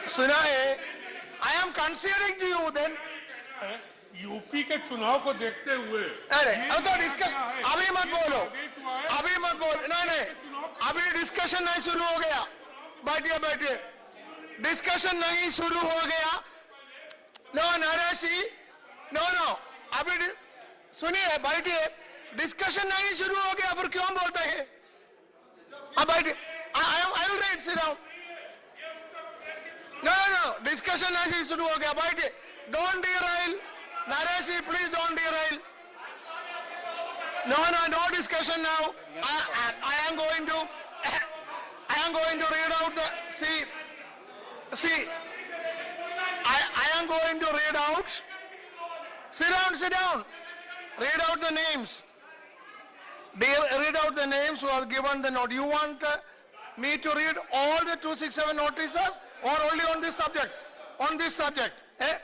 सुना है, I am conceding to you then. UP के चुनाव को देखते हुए अरे ये अब तो नया डिस्कस क्या है? अभी मत बोलो, आदेश हुआ है। अभी मत बोल, नहीं नहीं, अभी डिस्कशन नहीं शुरू हो गया, बैठिए बैठिए, डिस्कशन नहीं शुरू हो गया। नो नरेश जी, नो नो, अभी सुनिए, बैठिए, डिस्कशन नहीं शुरू हो गया, फिर क्यों बोलते हैं? अब बैठिए, I will write, sit down. No no, discussion नहीं शुरू हो गया, बैठिए, don't derail, Naresh ji please don't derail. No discussion now. I am going to read out the, see, I am going to read out, sit down, read out the names. Read out the names who are given the note. You want me to read all the 267 notices or only on this subject? On this subject. I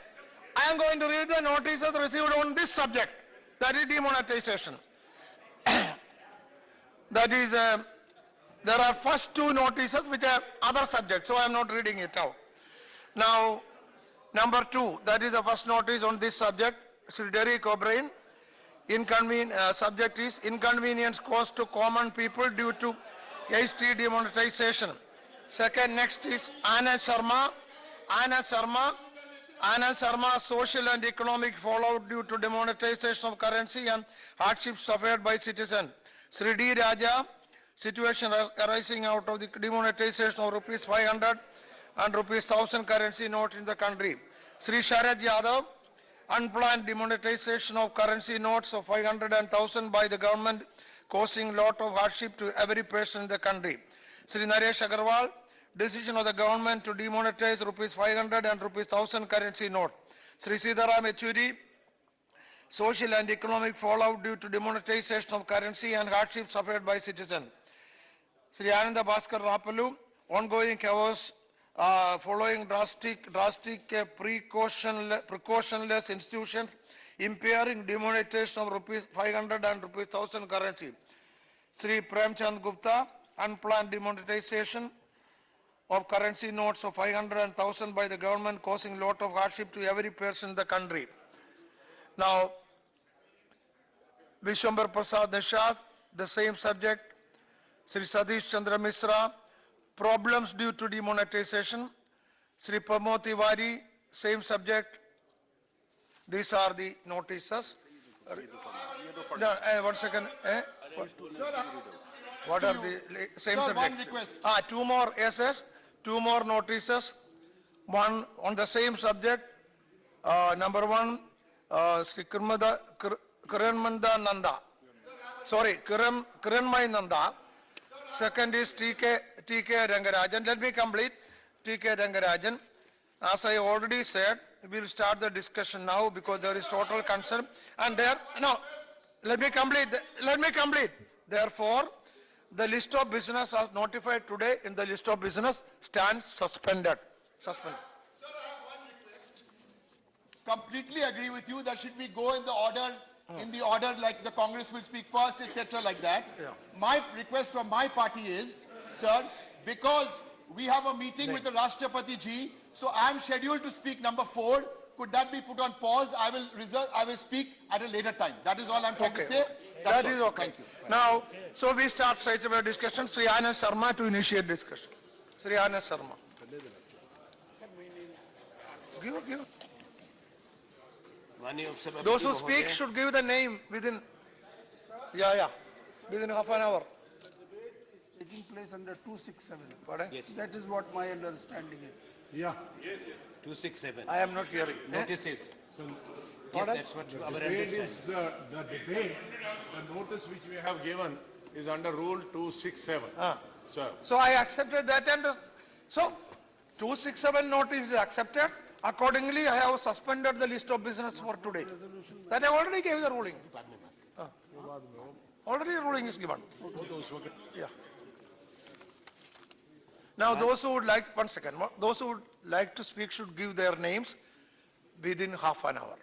am going to read the notices received on this subject, that is demonetization. That is, there are first two notices which are other subjects, so I am not reading it out. Now, number 2, that is the first notice on this subject, Sri Derek O'Brien. Subject is inconvenience caused to common people due to hasty demonetization. Second, next is Anand Sharma, social and economic fallout due to demonetization of currency and hardships suffered by citizens. Sri D. Raja, situation arising out of the demonetization of rupees 500 and rupees 1000 currency notes in the country. Sri Sharad Yadav, unplanned demonetization of currency notes of 500 and 1000 by the government, causing lot of hardship to every person in the country. Sri Naresh Agarwal, decision of the government to demonetize rupees 500 and rupees 1000 currency note. Sri Sitaram Yechury, social and economic fallout due to demonetization of currency and hardship suffered by citizens. Sri Ananda Bhaskar Rapalu, ongoing chaos following drastic precautionless institutions impairing demonetization of rupees 500 and rupees 1000 currency. Sri Premchand Gupta, unplanned demonetization of currency notes of 500 and 1000 by the government, causing lot of hardship to every person in the country. Now, Vishwambar Prasad Nishad, the same subject. Sri Satish Chandra Misra, problems due to demonetization. Sri Pramod Tiwari, same subject. These are the notices. No, 1 second. What are the same Sir, subject? one request. Two more SS, two more notices. One on the same subject. Number 1, Sri Kiranmanda Nanda. Sorry, Kiranmay Nanda. Second is TK Rangarajan. Let me complete. TK Rangarajan. As I already said, we will start the discussion now because there is total concern. And there, no, let me complete. Therefore, the list of business as notified today in the list of business stands suspended. Suspended. Sir, I have one request. Completely agree with you that should we go in the order, like the Congress will speak first, etc. like that. Yeah. My request from my party is, sir, because we have a meeting with the Rashtrapati ji, so I am scheduled to speak number 4. Could that be put on pause? I will speak at a later time. That is all I'm trying to say. That's That is all. okay. Thank you. Now, so we start straight away discussion. Sri Anand Sharma to initiate discussion. Sri Anand Sharma. Give. Those who speak should give the name within. Within half an hour. Taking place under 267. Pardon? Yes, That is what my understanding is. Yeah. 267. I am not hearing. Notices. So Yes, that's what our debate understanding. is the debate, the notice which we have given is under Rule 267. Sir, So I accepted that, and so 267 notice is accepted. Accordingly, I have suspended the list of business for today. That I already gave the ruling. Already the ruling is given. Yeah. Now those who would like, 1 second, those who would like to speak should give their names within half an hour.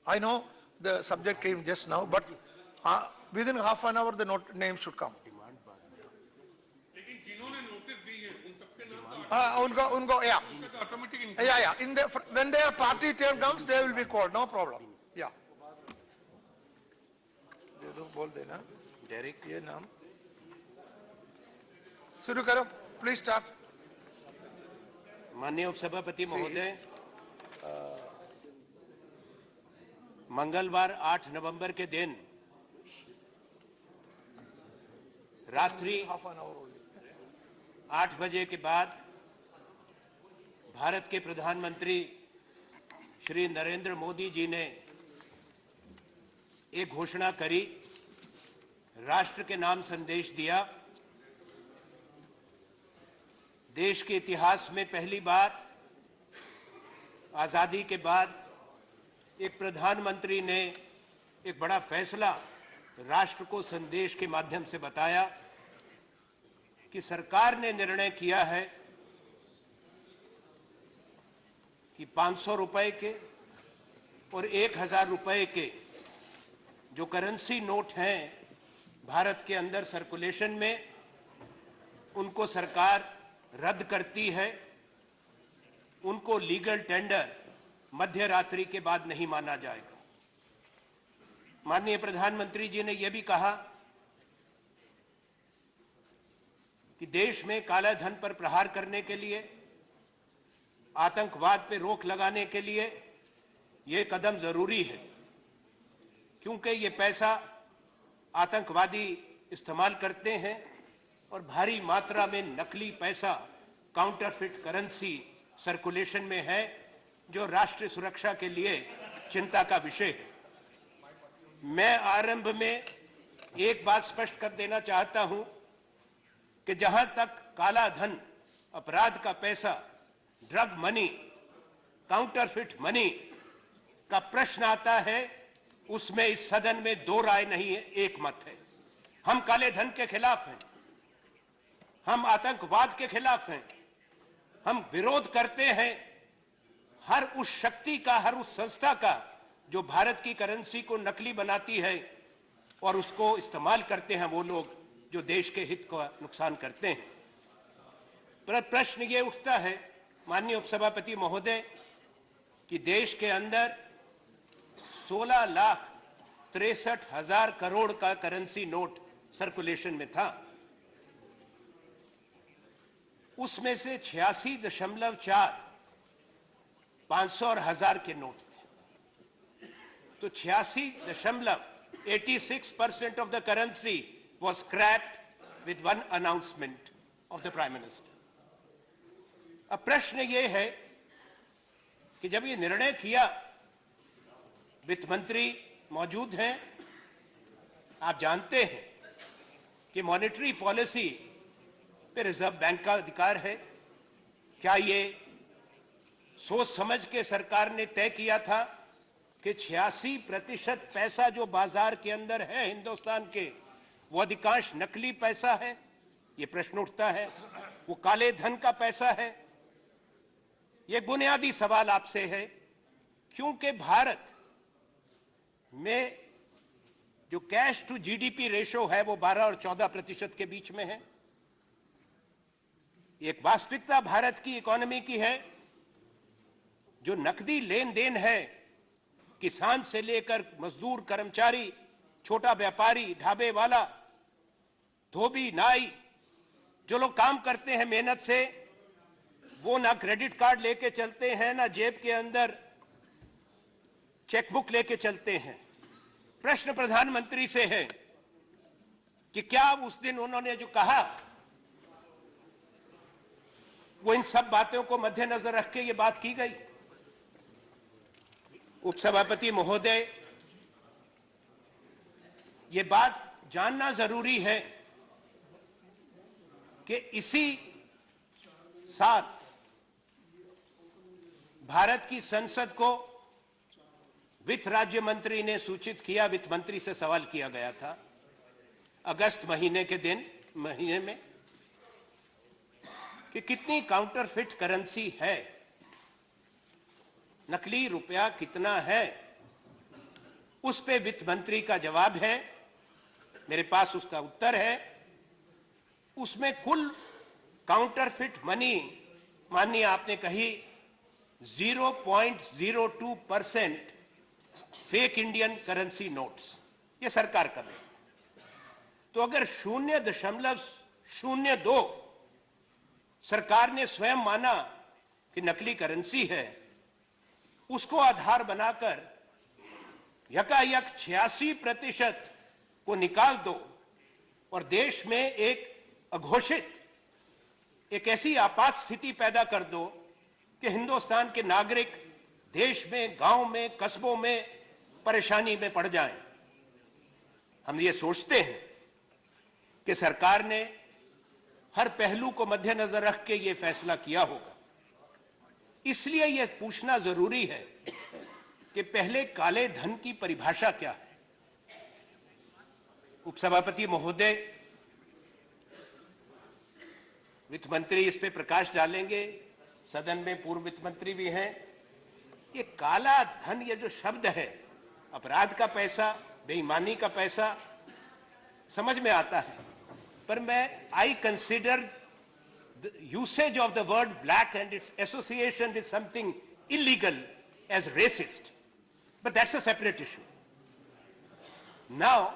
I know the subject came just now, but within half an hour the name should come. लेकिन जिन्होंने notice दी है उन सबके नाम तो उनको, yeah. Automatic in- Yeah. When their party term comes, they will be called, no problem. Yeah. दे दो, बोल देना. Derek, ये नाम. शुरू करो, please start. माननीय उपसभापति महोदय, मंगलवार 8 नवंबर के दिन रात्रि 8 बजे के बाद भारत के प्रधानमंत्री श्री नरेंद्र मोदी जी ने एक घोषणा करी, राष्ट्र के नाम संदेश दिया। देश के इतिहास में पहली बार आजादी के बाद एक प्रधानमंत्री ने एक बड़ा फैसला राष्ट्र को संदेश के माध्यम से बताया कि सरकार ने निर्णय किया है कि 500 रुपए के और 1000 रुपए के जो करेंसी नोट हैं भारत के अंदर सर्कुलेशन में, उनको सरकार रद्द करती है। उनको लीगल टेंडर मध्य रात्रि के बाद नहीं माना जाएगा। माननीय प्रधानमंत्री जी ने यह भी कहा कि देश में काला धन पर प्रहार करने के लिए, आतंकवाद पर रोक लगाने के लिए यह कदम जरूरी है, क्योंकि ये पैसा आतंकवादी इस्तेमाल करते हैं और भारी मात्रा में नकली पैसा, काउंटरफिट करेंसी सर्कुलेशन में है, जो राष्ट्रीय सुरक्षा के लिए चिंता का विषय है। मैं आरंभ में एक बात स्पष्ट कर देना चाहता हूं कि जहां तक काला धन, अपराध का पैसा, ड्रग मनी, काउंटरफिट मनी का प्रश्न आता है, उसमें इस सदन में दो राय नहीं है, एक मत है। हम काले धन के खिलाफ हैं, हम आतंकवाद के खिलाफ हैं, हम विरोध करते हैं हर उस शक्ति का, हर उस संस्था का जो भारत की करेंसी को नकली बनाती है और उसको इस्तेमाल करते हैं वो लोग जो देश के हित को नुकसान करते हैं। पर प्रश्न ये उठता है माननीय उपसभापति महोदय कि देश के अंदर 16,63,000 करोड़ का करेंसी नोट सर्कुलेशन में था। उसमें से 86.4 500 और 1000 के नोट थे। तो 86% of the currency was scrapped with one announcement of the Prime Minister. अब प्रश्न ये है कि जब ये निर्णय किया, वित्त मंत्री मौजूद हैं, आप जानते हैं कि मॉनेटरी पॉलिसी पे रिजर्व बैंक का अधिकार है। क्या ये सोच समझ के सरकार ने तय किया था कि 86% पैसा जो बाजार के अंदर है हिंदुस्तान के, वो अधिकांश नकली पैसा है? ये प्रश्न उठता है। वो काले धन का पैसा है? ये बुनियादी सवाल आपसे है, क्योंकि भारत में जो कैश टू जीडीपी रेशो है वो 12 और 14% के बीच में है। एक वास्तविकता भारत की इकोनॉमी की है, जो नकदी लेन देन है, किसान से लेकर मजदूर, कर्मचारी, छोटा व्यापारी, ढाबे वाला, धोबी, नाई, जो लोग काम करते हैं मेहनत से, वो ना क्रेडिट कार्ड लेके चलते हैं, ना जेब के अंदर चेकबुक लेके चलते हैं। प्रश्न प्रधानमंत्री से है कि क्या उस दिन उन्होंने जो कहा वो इन सब बातों को मद्देनजर रख के ये बात की गई? उपसभापति महोदय, ये बात जानना जरूरी है कि इसी साल भारत की संसद को वित्त राज्य मंत्री ने सूचित किया, वित्त मंत्री से सवाल किया गया था अगस्त महीने में कि कितनी काउंटरफिट करेंसी है, नकली रुपया कितना है। उस पे वित्त मंत्री का जवाब है, मेरे पास उसका उत्तर है, उसमें कुल काउंटरफिट मनी माननीय आपने कही 0.02% फेक इंडियन करेंसी नोट्स, ये सरकार कर रही है। तो अगर 0.02 सरकार ने स्वयं माना कि नकली करेंसी है, उसको आधार बनाकर यकायक 86% को निकाल दो और देश में एक अघोषित एक ऐसी आपात स्थिति पैदा कर दो कि हिंदुस्तान के नागरिक देश में, गांव में, कस्बों में परेशानी में पड़ जाएं। हम ये सोचते हैं कि सरकार ने हर पहलू को मद्देनजर रख के ये फैसला किया होगा। इसलिए यह पूछना जरूरी है कि पहले काले धन की परिभाषा क्या है। उपसभापति महोदय, वित्त मंत्री इस पे प्रकाश डालेंगे, सदन में पूर्व वित्त मंत्री भी हैं। ये काला धन, ये जो शब्द है, अपराध का पैसा, बेईमानी का पैसा, समझ में आता है, पर मैं I consider the usage of the word black and its association with something illegal as racist. But that's a separate issue. Now,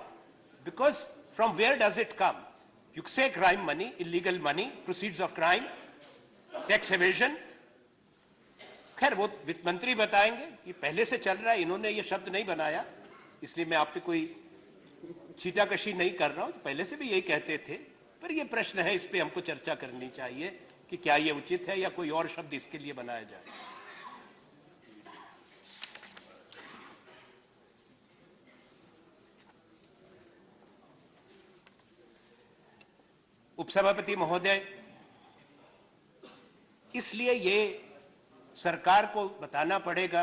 because from where does it come? You say crime money, illegal money, proceeds of crime, tax evasion. खैर वो वित्त मंत्री बताएंगे, ये पहले से चल रहा है, इन्होंने ये शब्द नहीं बनाया, इसलिए मैं आप पे कोई छीटाकशी नहीं कर रहा हूं। तो पहले से भी यही कहते थे, पर ये प्रश्न है, इस पे हमको चर्चा करनी चाहिए कि क्या ये उचित है या कोई और शब्द इसके लिए बनाया जाए। उपसभापति महोदय, इसलिए ये सरकार को बताना पड़ेगा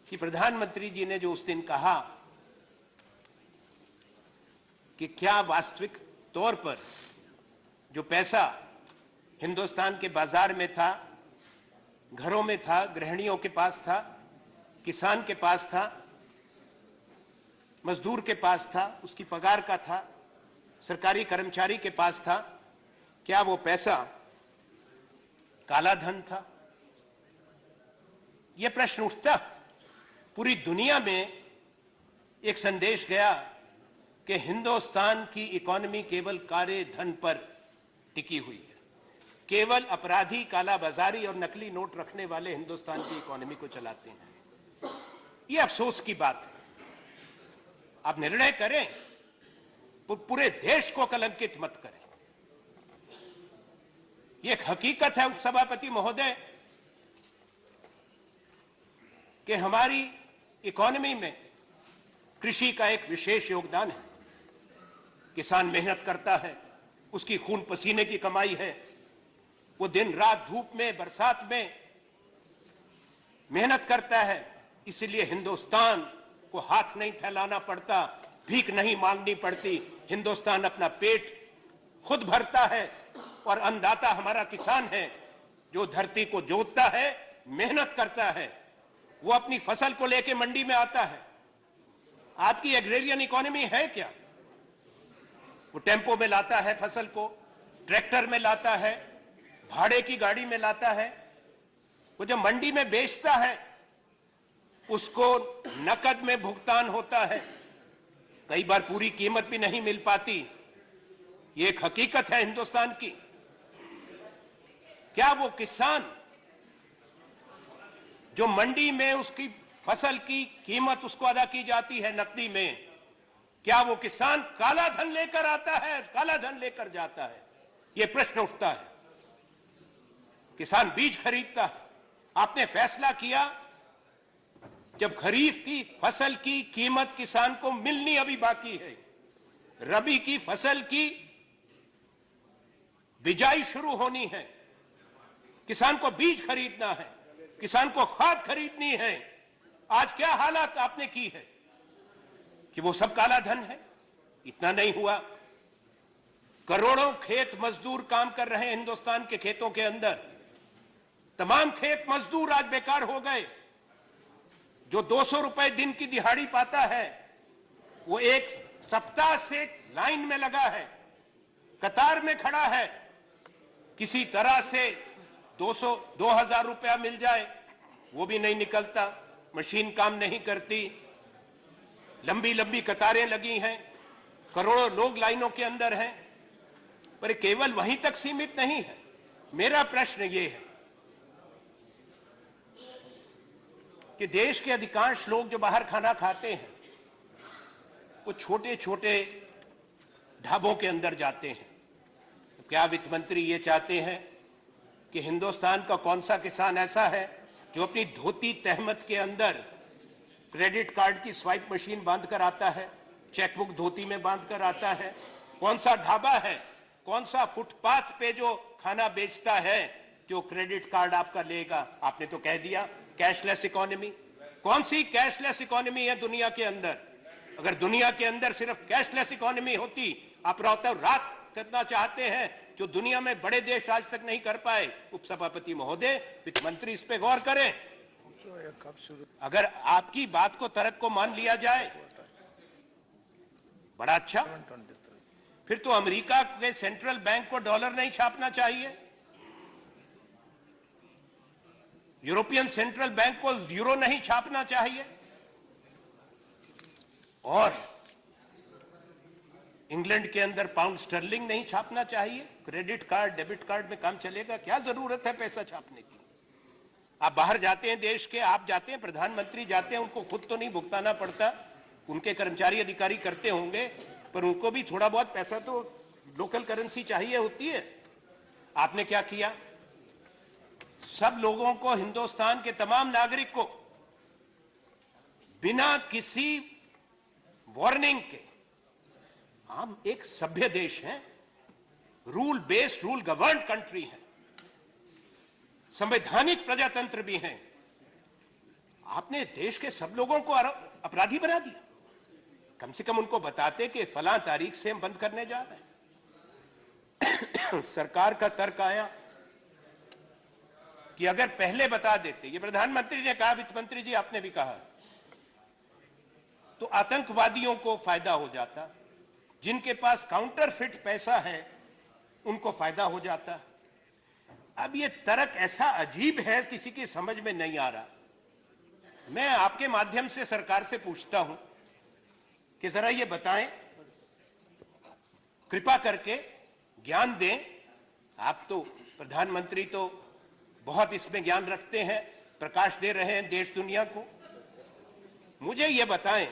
कि प्रधानमंत्री जी ने जो उस दिन कहा कि क्या वास्तविक तौर पर जो पैसा हिंदुस्तान के बाजार में था, घरों में था, गृहिणियों के पास था, किसान के पास था, मजदूर के पास था, उसकी पगार का था, सरकारी कर्मचारी के पास था, क्या वो पैसा काला धन था? यह प्रश्न उठता। पूरी दुनिया में एक संदेश गया कि हिंदुस्तान की इकोनॉमी केवल काले धन पर टिकी हुई है। केवल अपराधी, कालाबाजारी और नकली नोट रखने वाले हिंदुस्तान की इकोनॉमी को चलाते हैं। यह अफसोस की बात है। आप निर्णय करें, पूरे देश को कलंकित मत करें। यह एक हकीकत है उपसभापति महोदय कि हमारी इकोनॉमी में कृषि का एक विशेष योगदान है। किसान मेहनत करता है, उसकी खून पसीने की कमाई है, वो दिन रात धूप में, बरसात में मेहनत करता है। इसलिए हिंदुस्तान को हाथ नहीं फैलाना पड़ता, भीख नहीं मांगनी पड़ती। हिंदुस्तान अपना पेट खुद भरता है और अन्नदाता हमारा किसान है, जो धरती को जोतता है, मेहनत करता है। वो अपनी फसल को लेके मंडी में आता है। आपकी एग्रेरियन इकोनॉमी है क्या? वो टेम्पो में लाता है फसल को, ट्रैक्टर में लाता है, भाड़े की गाड़ी में लाता है। वो जब मंडी में बेचता है, उसको नकद में भुगतान होता है। कई बार पूरी कीमत भी नहीं मिल पाती। ये एक हकीकत है हिंदुस्तान की। क्या वो किसान जो मंडी में उसकी फसल की कीमत उसको अदा की जाती है नकदी में, क्या वो किसान काला धन लेकर आता है, काला धन लेकर जाता है? ये प्रश्न उठता है। किसान बीज खरीदता है। आपने फैसला किया, जब खरीफ की फसल की कीमत किसान को मिलनी अभी बाकी है, रबी की फसल की बिजाई शुरू होनी है, किसान को बीज खरीदना है, किसान को खाद खरीदनी है। आज क्या हालात आपने की है कि वो सब काला धन है? इतना नहीं हुआ, करोड़ों खेत मजदूर काम कर रहे हैं हिंदुस्तान के खेतों के अंदर। तमाम खेत मजदूर आज बेकार हो गए। जो 200 रुपए दिन की दिहाड़ी पाता है, वो एक सप्ताह से लाइन में लगा है, कतार में खड़ा है किसी तरह से 2,000 रुपया मिल जाए वो भी नहीं निकलता, मशीन काम नहीं करती, लंबी लंबी कतारें लगी हैं, करोड़ों लोग लाइनों के अंदर हैं। पर केवल वहीं तक सीमित नहीं है। मेरा प्रश्न ये है कि देश के अधिकांश लोग जो बाहर खाना खाते हैं वो छोटे छोटे ढाबों के अंदर जाते हैं। तो क्या वित्त मंत्री ये चाहते हैं कि हिंदुस्तान का कौन सा किसान ऐसा है जो अपनी धोती तहमत के अंदर क्रेडिट कार्ड की स्वाइप मशीन बांध कर आता है, चेकबुक धोती में बांध कर आता है? कौन सा ढाबा है, कौन सा फुटपाथ पे जो खाना बेचता है जो क्रेडिट कार्ड आपका लेगा? आपने तो कह दिया कैशलेस इकोनॉमी। कौन सी कैशलेस इकोनॉमी है दुनिया के अंदर? अगर दुनिया के अंदर सिर्फ कैशलेस इकोनॉमी होती, आप रातों रात करना चाहते हैं जो दुनिया में बड़े देश आज तक नहीं कर पाए। उपसभापति महोदय, वित्त मंत्री इस पे गौर करें। अगर आपकी बात को, तर्क को मान लिया जाए, बड़ा अच्छा। फिर तो अमेरिका के सेंट्रल बैंक को डॉलर नहीं छापना चाहिए, यूरोपियन सेंट्रल बैंक को यूरो नहीं छापना चाहिए, और इंग्लैंड के अंदर पाउंड स्टर्लिंग नहीं छापना चाहिए। क्रेडिट कार्ड, डेबिट कार्ड में काम चलेगा? क्या जरूरत है पैसा छापने की? आप बाहर जाते हैं देश के, आप जाते हैं, प्रधानमंत्री जाते हैं, उनको खुद तो नहीं भुगताना पड़ता, उनके कर्मचारी अधिकारी करते होंगे, पर उनको भी थोड़ा बहुत पैसा तो लोकल करेंसी चाहिए होती है। आपने क्या किया? सब लोगों को, हिंदुस्तान के तमाम नागरिक को बिना किसी वार्निंग के, हम एक सभ्य देश हैं, rule based, rule governed country है, संवैधानिक प्रजातंत्र भी हैं, आपने देश के सब लोगों को अपराधी बना दिया। कम से कम उनको बताते कि फलां तारीख से हम बंद करने जा रहे हैं। सरकार का तर्क आया कि अगर पहले बता देते, ये प्रधानमंत्री ने कहा, वित्त मंत्री जी आपने भी कहा, तो आतंकवादियों को फायदा हो जाता, जिनके पास काउंटरफिट पैसा है उनको फायदा हो जाता। अब ये तर्क ऐसा अजीब है, किसी की समझ में नहीं आ रहा। मैं आपके माध्यम से सरकार से पूछता हूं कि जरा ये बताएं, कृपा करके ज्ञान दें। आप तो प्रधानमंत्री तो बहुत इसमें ज्ञान रखते हैं, प्रकाश दे रहे हैं देश दुनिया को। मुझे ये बताएं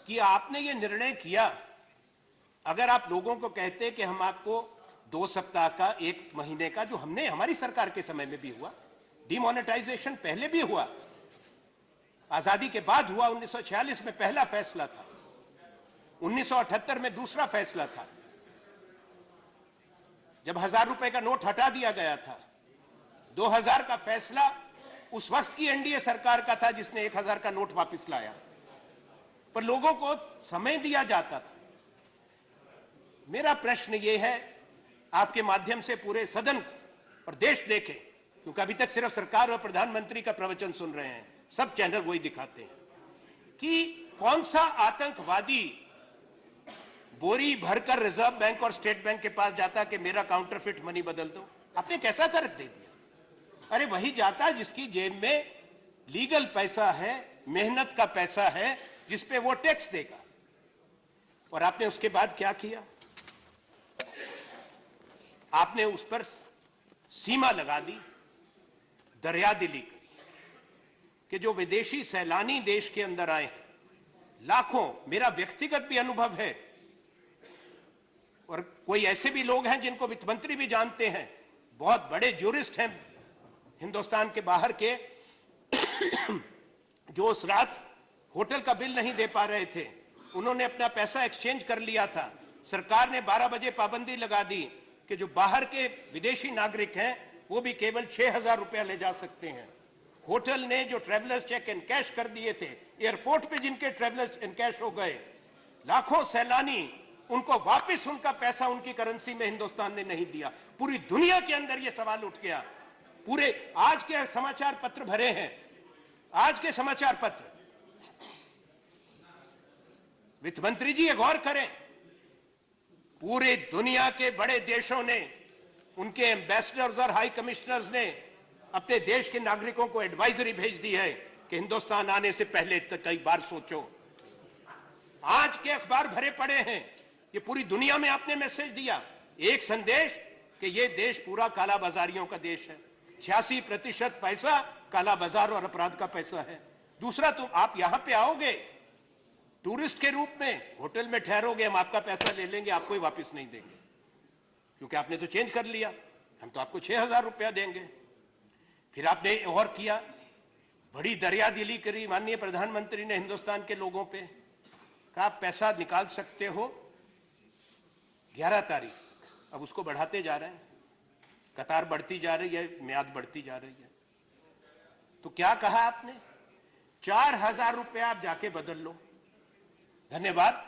कि आपने ये निर्णय किया, अगर आप लोगों को कहते कि हम आपको 2 सप्ताह का, 1 महीने का, जो हमने हमारी सरकार के समय में भी हुआ, डिमोनेटाइजेशन पहले भी हुआ, आजादी के बाद हुआ, 1946 में पहला फैसला था, 1978 में दूसरा फैसला था, जब 1000 रुपए का नोट हटा दिया गया था। 2000 का फैसला उस वक्त की एनडीए सरकार का था जिसने 1000 का नोट वापस लाया, पर लोगों को समय दिया जाता था। मेरा प्रश्न यह है, आपके माध्यम से पूरे सदन और देश देखे, क्योंकि अभी तक सिर्फ सरकार और प्रधानमंत्री का प्रवचन सुन रहे हैं, सब चैनल वही दिखाते हैं, कि कौन सा आतंकवादी बोरी भरकर रिजर्व बैंक और स्टेट बैंक के पास जाता कि मेरा काउंटरफिट मनी बदल दो? आपने कैसा तर्क दे दिया? अरे वही जाता जिसकी जेब में लीगल पैसा है, मेहनत का पैसा है, जिसपे वो टैक्स देगा। और आपने उसके बाद क्या किया? आपने उस पर सीमा लगा दी, दरियादिली करी कि जो विदेशी सैलानी देश के अंदर आए हैं, लाखों, मेरा व्यक्तिगत भी अनुभव है, और कोई ऐसे भी लोग हैं जिनको वित्त मंत्री भी जानते हैं, बहुत बड़े ज्यूरिस्ट हैं हिंदुस्तान के बाहर के, जो उस रात होटल का बिल नहीं दे पा रहे थे, उन्होंने अपना पैसा एक्सचेंज कर लिया था। सरकार ने 12 बजे पाबंदी लगा दी कि जो बाहर के विदेशी नागरिक हैं वो भी केवल 6000 रुपया ले जा सकते हैं। होटल ने जो ट्रेवलर्स चेक इन कैश कर दिए थे, एयरपोर्ट पे जिनके ट्रेवलर्स इन कैश हो गए, लाखों सैलानी, उनको वापस उनका पैसा उनकी करेंसी में हिंदुस्तान ने नहीं दिया। पूरी दुनिया के अंदर यह सवाल उठ गया। पूरे आज के समाचार पत्र भरे हैं, आज के समाचार पत्र। वित्त मंत्री जी ये गौर करें, पूरे दुनिया के बड़े देशों ने, उनके एम्बेसडर्स और हाई कमिश्नर्स ने अपने देश के नागरिकों को एडवाइजरी भेज दी है कि हिंदुस्तान आने से पहले कई बार सोचो। आज के अखबार भरे पड़े हैं, ये पूरी दुनिया में आपने मैसेज दिया, एक संदेश कि ये देश पूरा काला बाजारियों का देश है, 86% पैसा काला बाजार और अपराध का पैसा है। दूसरा, तुम आप यहां पे आओगे टूरिस्ट के रूप में, होटल में ठहरोगे, हम आपका पैसा ले लेंगे, आपको ही वापस नहीं देंगे, क्योंकि आपने तो चेंज कर लिया, हम तो आपको 6,000 रुपया देंगे। फिर आपने और किया, बड़ी दरियादिली करी माननीय प्रधानमंत्री ने हिंदुस्तान के लोगों पे, कहा आप पैसा निकाल सकते हो 11 तारीख तक, अब उसको बढ़ाते जा रहे हैं, कतार बढ़ती जा रही है, म्याद बढ़ती जा रही है। तो क्या कहा आपने, 4,000 रुपया आप जाके बदल लो। धन्यवाद।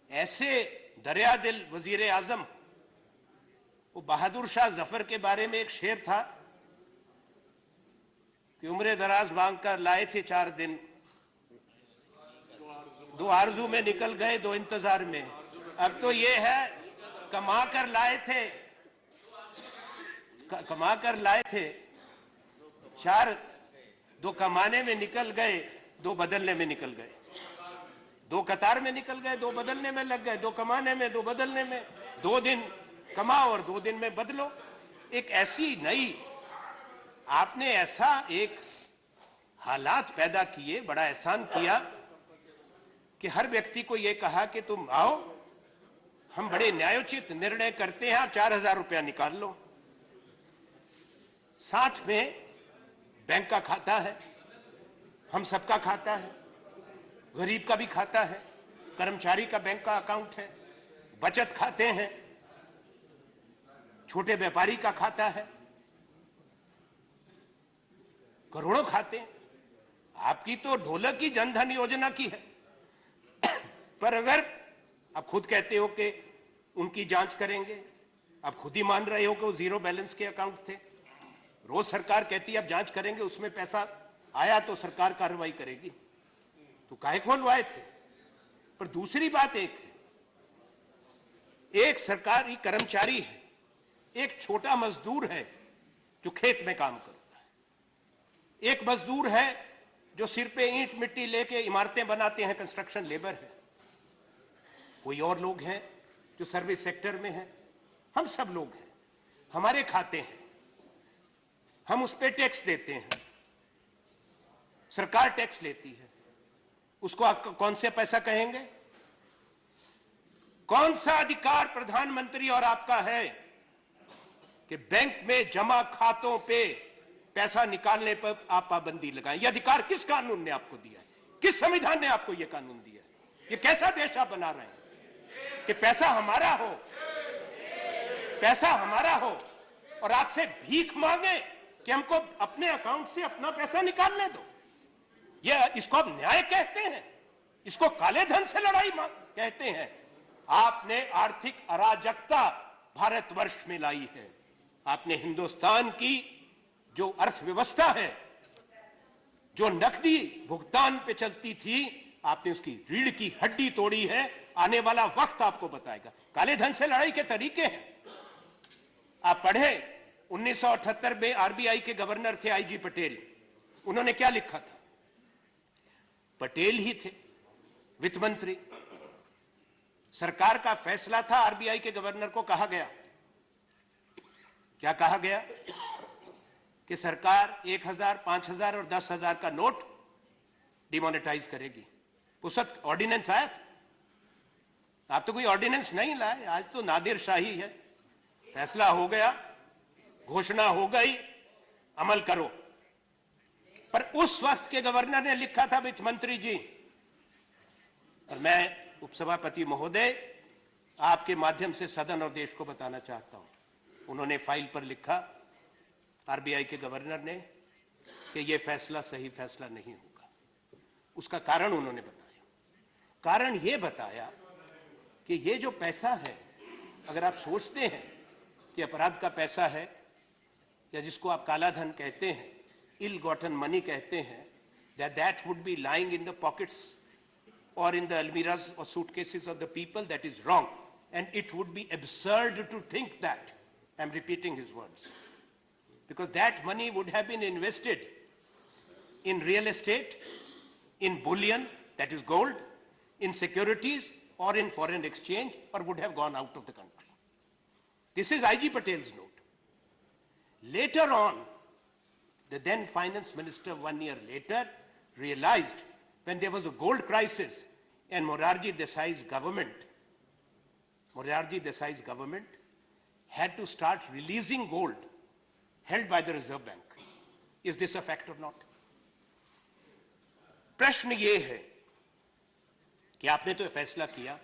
ऐसे दरियादिल वजीर आजम, वो बहादुर शाह जफर के बारे में एक शेर था कि उम्र दराज मांग कर लाए थे 4 दिन, 2 आरजू में निकल गए 2 इंतजार में। अब तो ये है कमा कर लाए थे 4, 2 कमाने में निकल गए, 2 बदलने में निकल गए, 2 कतार में निकल गए, 2 बदलने में लग गए, 2 कमाने में, 2 बदलने में, 2 दिन कमाओ और 2 दिन में बदलो। एक ऐसी नई आपने ऐसा एक हालात पैदा किए, बड़ा एहसान किया कि हर व्यक्ति को यह कहा कि तुम आओ, हम बड़े न्यायोचित निर्णय करते हैं, 4,000 रुपया निकाल लो। साथ में बैंक का खाता है, हम सबका खाता है, गरीब का भी खाता है, कर्मचारी का बैंक का अकाउंट है, बचत खाते हैं, छोटे व्यापारी का खाता है, करोड़ों खाते हैं। आपकी तो ढोलक की जनधन योजना की है, पर अगर आप खुद कहते हो कि उनकी जांच करेंगे, आप खुद ही मान रहे हो कि वो 0 बैलेंस के अकाउंट थे, रोज सरकार कहती है अब जांच करेंगे, उसमें पैसा आया तो सरकार कार्रवाई करेगी, तो काहे खोलवाए थे। पर दूसरी बात एक है, एक सरकारी कर्मचारी है, एक छोटा मजदूर है जो खेत में काम करता है, एक मजदूर है जो सिर पे ईंट मिट्टी लेके इमारतें बनाते हैं, कंस्ट्रक्शन लेबर है, कोई और लोग हैं जो सर्विस सेक्टर में हैं, हम सब लोग हैं, हमारे खाते हैं, हम उस पे टैक्स देते हैं, सरकार टैक्स लेती है, उसको आप कौन से पैसा कहेंगे? कौन सा अधिकार प्रधानमंत्री और आपका है कि बैंक में जमा खातों पे पैसा निकालने पर आप पाबंदी लगाएं? यह अधिकार किस कानून ने आपको दिया है? किस संविधान ने आपको यह कानून दिया है? यह कैसा देश आप बना रहे हैं कि पैसा हमारा हो और आपसे भीख मांगे कि हमको अपने अकाउंट से अपना पैसा निकालने दो? यह इसको आप न्याय कहते हैं? इसको काले धन से लड़ाई कहते हैं? आपने आर्थिक अराजकता भारतवर्ष में लाई है। आपने हिंदुस्तान की जो अर्थव्यवस्था है, जो नकदी भुगतान पे चलती थी, आपने उसकी रीढ़ की हड्डी तोड़ी है। आने वाला वक्त आपको बताएगा। काले धन से लड़ाई के तरीके हैं। आप पढ़े 1978 में आरबीआई के गवर्नर थे आईजी पटेल, उन्होंने क्या लिखा था? पटेल ही थे वित्त मंत्री, सरकार का फैसला था, आरबीआई के गवर्नर को कहा गया, क्या कहा गया कि सरकार 1,000, 5,000 और 10,000 का नोट डिमोनेटाइज करेगी। उस वक्त ऑर्डिनेंस आया था। आप तो कोई ऑर्डिनेंस नहीं लाए, आज तो नादिर शाही है, फैसला हो गया, घोषणा हो गई, अमल करो। पर उस वक्त के गवर्नर ने लिखा था, वित्त मंत्री जी, और मैं उपसभापति महोदय आपके माध्यम से सदन और देश को बताना चाहता हूं, उन्होंने फाइल पर लिखा आरबीआई के गवर्नर ने कि यह फैसला सही फैसला नहीं होगा। उसका कारण उन्होंने बताया। कारण यह बताया कि यह जो पैसा है, अगर आप सोचते हैं कि अपराध का पैसा है, या जिसको आप काला धन कहते हैं, इल गॉटन मनी कहते हैं, that would be lying in the pockets or in the almirahs or suitcases of the people, that is wrong. and it would be absurd to think that, I'm repeating his words, because that money would have been invested in real estate, in bullion, that is gold, in securities, or in foreign exchange, or would have gone out of the country. This is IG Patel's note. Later on, the then finance minister 1 year later realized when there was a gold crisis and Morarji Desai's government had to start releasing gold held by the Reserve Bank. Is this a fact or not? प्रश्न ये है कि आपने तो फैसला किया,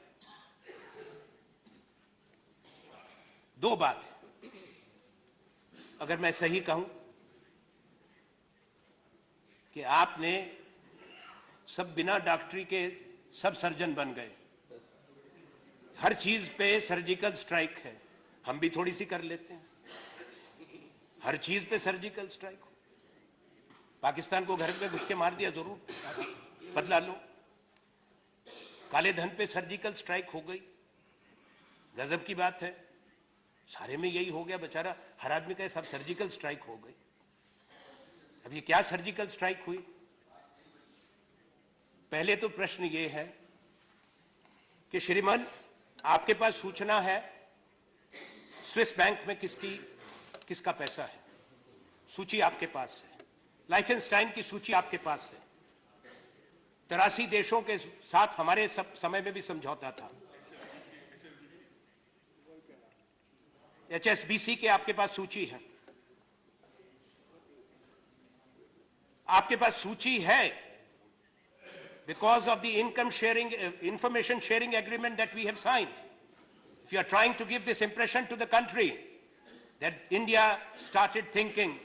दो बात है, अगर मैं सही कहूं कि आपने सब बिना डॉक्टरी के सब सर्जन बन गए, हर चीज पे सर्जिकल स्ट्राइक है, हम भी थोड़ी सी कर लेते हैं, हर चीज पे सर्जिकल स्ट्राइक हो, पाकिस्तान को घर पे घुस के मार दिया, जरूर बदला लो, काले धन पे सर्जिकल स्ट्राइक हो गई, गजब की बात है, सारे में यही हो गया, बेचारा हर आदमी का सब सर्जिकल स्ट्राइक हो गई। अब ये क्या सर्जिकल स्ट्राइक हुई? पहले तो प्रश्न ये है कि श्रीमान आपके पास सूचना है स्विस बैंक में किसका पैसा है, सूची आपके पास है, लाइखनस्टाइन की सूची आपके पास है, 83 देशों के साथ हमारे सब समय में भी समझौता था, HSBC के आपके पास सूची है, आपके पास सूची है because of the information sharing agreement that we have signed. If you are trying to give this impression to the country that India started thinking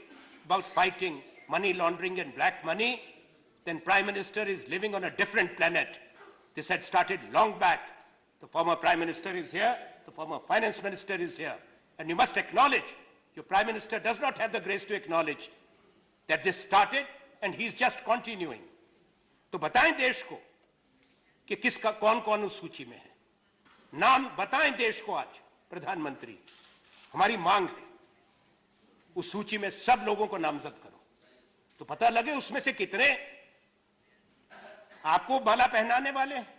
about fighting money laundering and black money, then Prime Minister is living on a different planet. This had started long back. The former Prime Minister is here, the former Finance Minister is here. And you must acknowledge, your Prime Minister does not have the grace to acknowledge that this started and he's just continuing. तो बताएं देश को कि किसका कौन उस सूची में है, नाम बताएं देश को आज प्रधानमंत्री, हमारी मांग है उस सूची में सब लोगों को नामजद करो तो पता लगे उसमें से कितने आपको माला पहनाने वाले हैं,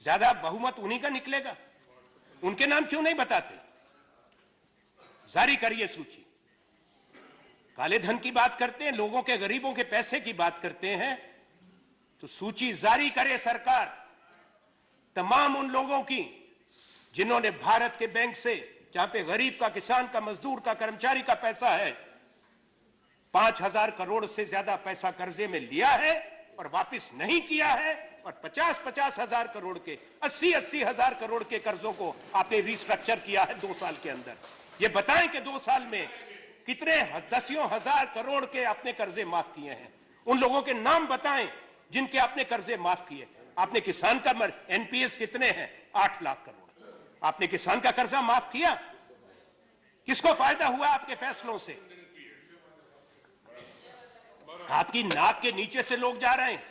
ज्यादा बहुमत उन्हीं का निकलेगा, उनके नाम क्यों नहीं बताते? जारी करिए सूची। काले धन की बात करते हैं, लोगों के गरीबों के पैसे की बात करते हैं, तो सूची जारी करे सरकार तमाम उन लोगों की जिन्होंने भारत के बैंक से, जहां पे गरीब का, किसान का, मजदूर का, कर्मचारी का पैसा है, 5,000 करोड़ से ज्यादा पैसा कर्जे में लिया है और वापस नहीं किया है, और 50-50 हजार करोड़ के, 80-80 हजार करोड़ के कर्जों को आपने रिस्ट्रक्चर किया है 2 साल के अंदर। ये बताएं कि 2 साल में कितने दसियों हजार करोड़ के आपने कर्जे माफ किए हैं, उन लोगों के नाम बताएं जिनके आपने कर्जे माफ किए। आपने किसान का एनपीएस कितने हैं? 8 लाख करोड़। आपने किसान का कर्जा माफ किया? किसको फायदा हुआ आपके फैसलों से? आपकी नाक के नीचे से लोग जा रहे हैं,